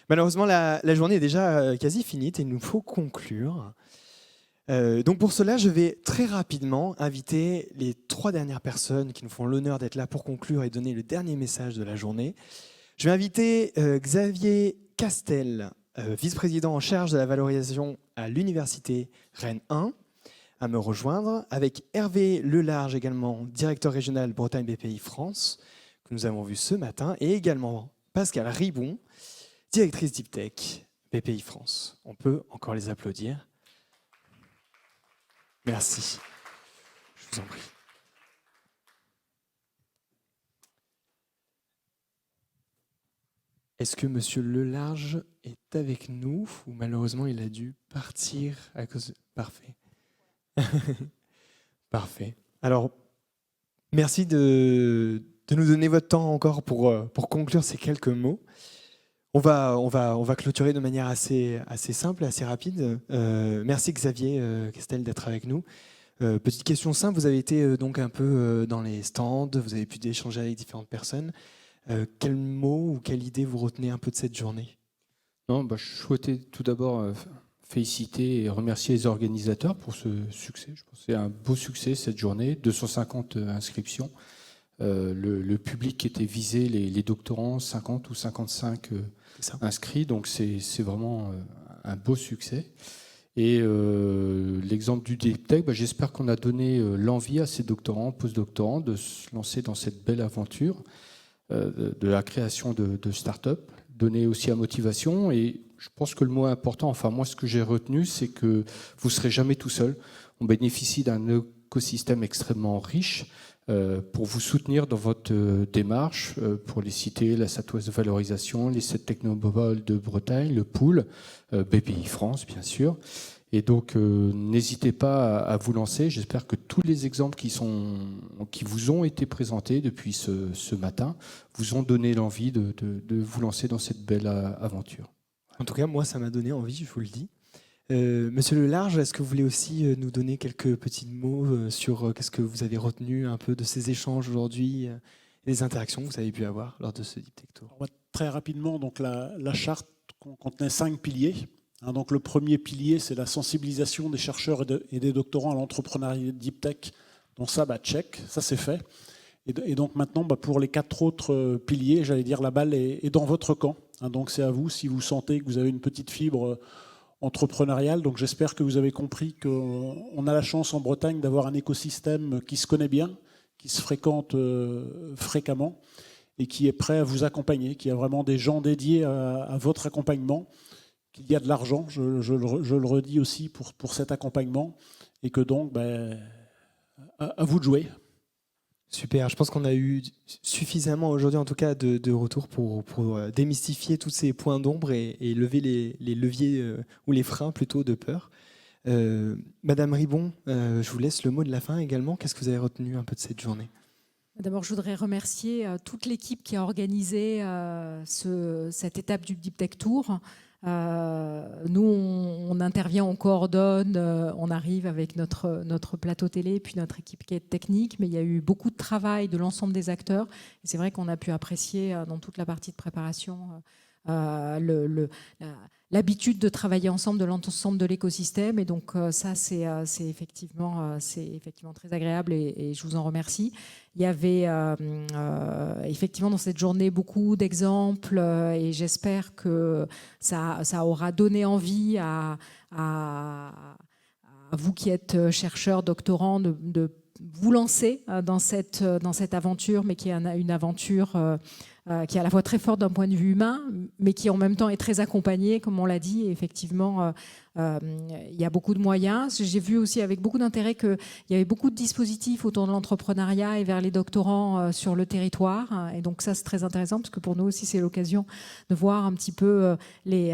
Malheureusement, la journée est déjà quasi finie et il nous faut conclure. Donc pour cela, je vais très rapidement inviter les 3 dernières personnes qui nous font l'honneur d'être là pour conclure et donner le dernier message de la journée. Je vais inviter Xavier Castel, vice-président en charge de la valorisation à l'Université Rennes 1, à me rejoindre, avec Hervé Lelarge également, directeur régional Bretagne BPI France, que nous avons vu ce matin, et également Pascal Ribon, directrice Deep Tech BPI France. On peut encore les applaudir. Merci. Je vous en prie. Est-ce que Monsieur Lelarge est avec nous ou malheureusement il a dû partir à cause de... Parfait. Parfait. Alors, merci de nous donner votre temps encore pour conclure ces quelques mots. On va clôturer de manière assez simple, assez rapide. Merci Xavier Castel d'être avec nous. Petite question simple, vous avez été donc un peu dans les stands, vous avez pu échanger avec différentes personnes. Quel mot ou quelle idée vous retenez un peu de cette journée ? Non, je souhaitais tout d'abord féliciter et remercier les organisateurs pour ce succès. Je pense que c'est un beau succès cette journée, 250 inscriptions. Le public qui était visé, les doctorants, 50 ou 55 inscrits, donc c'est vraiment un beau succès. Et l'exemple du Deep Tech, j'espère qu'on a donné l'envie à ces doctorants, postdoctorants de se lancer dans cette belle aventure de la création de start-up, donner aussi la motivation. Et je pense que le mot important, enfin moi ce que j'ai retenu, c'est que vous ne serez jamais tout seul. On bénéficie d'un écosystème extrêmement riche pour vous soutenir dans votre démarche, pour les citer, la Southwest de valorisation, les 7 technopoles de Bretagne, le pool, BPI France bien sûr. Et donc, n'hésitez pas à vous lancer. J'espère que tous les exemples qui vous ont été présentés depuis ce matin vous ont donné l'envie de vous lancer dans cette belle aventure. En tout cas, moi, ça m'a donné envie, je vous le dis. Monsieur Lelarge, est-ce que vous voulez aussi nous donner quelques petits mots sur qu'est-ce que vous avez retenu un peu de ces échanges aujourd'hui, les interactions que vous avez pu avoir lors de ce Deep Tech Tour ? Très rapidement, donc la charte contenait 5 piliers. Donc le premier pilier, c'est la sensibilisation des chercheurs et des doctorants à l'entrepreneuriat Deep Tech. Donc ça, check, ça c'est fait. Et donc maintenant, pour les 4 autres piliers, j'allais dire la balle est dans votre camp. Donc c'est à vous, si vous sentez que vous avez une petite fibre entrepreneuriale. Donc j'espère que vous avez compris qu'on a la chance en Bretagne d'avoir un écosystème qui se connaît bien, qui se fréquente fréquemment et qui est prêt à vous accompagner, qui a vraiment des gens dédiés à votre accompagnement. Il y a de l'argent, je le redis aussi, pour cet accompagnement, et que donc, à vous de jouer. Super, je pense qu'on a eu suffisamment aujourd'hui, en tout cas, de retours pour démystifier tous ces points d'ombre et lever les leviers ou les freins plutôt de peur. Madame Ribon, je vous laisse le mot de la fin également. Qu'est-ce que vous avez retenu un peu de cette journée ? D'abord, je voudrais remercier toute l'équipe qui a organisé cette étape du Deep Tech Tour. Nous, on intervient, on coordonne, on arrive avec notre plateau télé, puis notre équipe qui est technique, mais il y a eu beaucoup de travail de l'ensemble des acteurs. Et c'est vrai qu'on a pu apprécier dans toute la partie de préparation l'habitude de travailler ensemble, de l'ensemble de l'écosystème. Et donc ça, c'est effectivement très agréable et je vous en remercie. Il y avait effectivement dans cette journée beaucoup d'exemples et j'espère que ça aura donné envie à vous qui êtes chercheurs, doctorants, de vous lancer dans cette aventure, mais qui est une aventure qui est à la fois très forte d'un point de vue humain, mais qui en même temps est très accompagnée, comme on l'a dit. Et effectivement, il y a beaucoup de moyens. J'ai vu aussi avec beaucoup d'intérêt qu'il y avait beaucoup de dispositifs autour de l'entrepreneuriat et vers les doctorants sur le territoire. Et donc ça, c'est très intéressant, parce que pour nous aussi, c'est l'occasion de voir un petit peu les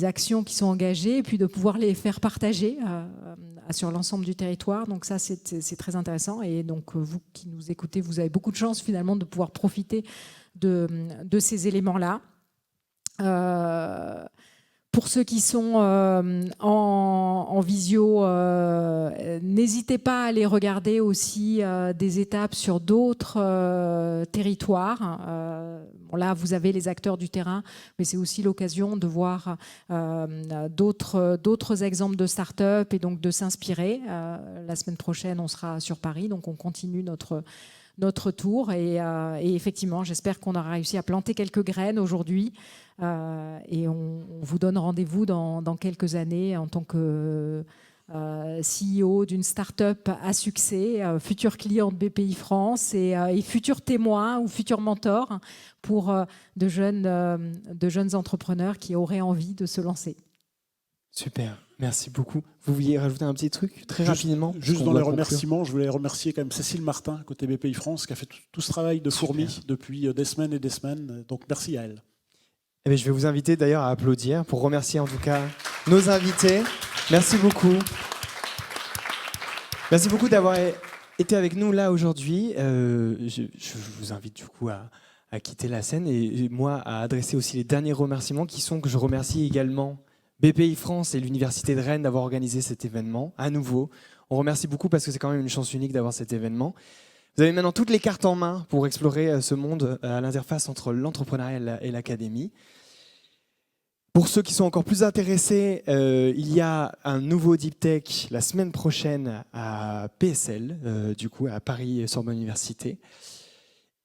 actions qui sont engagées et puis de pouvoir les faire partager sur l'ensemble du territoire. Donc ça, c'est très intéressant. Et donc, vous qui nous écoutez, vous avez beaucoup de chance finalement de pouvoir profiter de ces éléments-là. Pour ceux qui sont en visio, n'hésitez pas à aller regarder aussi des étapes sur d'autres territoires. Bon, là, vous avez les acteurs du terrain, mais c'est aussi l'occasion de voir d'autres exemples de start-up et donc de s'inspirer. La semaine prochaine, on sera sur Paris, donc on continue notre tour. Et effectivement, j'espère qu'on aura réussi à planter quelques graines aujourd'hui. Et on vous donne rendez-vous dans quelques années en tant que CEO d'une start-up à succès, futur client de BPI France et futur témoin ou futur mentor pour de jeunes entrepreneurs qui auraient envie de se lancer. Super, merci beaucoup. Vous vouliez rajouter un petit truc très rapidement? Juste dans les remerciements, je voulais remercier quand même Cécile Martin, côté BPI France, qui a fait tout ce travail de fourmi depuis des semaines et des semaines. Donc merci à elle. Eh bien, je vais vous inviter d'ailleurs à applaudir pour remercier en tout cas nos invités. Merci beaucoup. Merci beaucoup d'avoir été avec nous là aujourd'hui. Je vous invite du coup à quitter la scène et moi à adresser aussi les derniers remerciements qui sont que je remercie également BPI France et l'Université de Rennes d'avoir organisé cet événement à nouveau. On remercie beaucoup parce que c'est quand même une chance unique d'avoir cet événement. Vous avez maintenant toutes les cartes en main pour explorer ce monde à l'interface entre l'entrepreneuriat et l'académie. Pour ceux qui sont encore plus intéressés, il y a un nouveau Deep Tech la semaine prochaine à PSL, du coup à Paris-Sorbonne Université.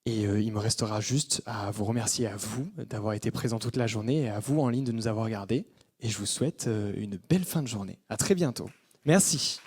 Et il me restera juste à vous remercier à vous d'avoir été présents toute la journée et à vous en ligne de nous avoir regardés. Et je vous souhaite une belle fin de journée. À très bientôt. Merci.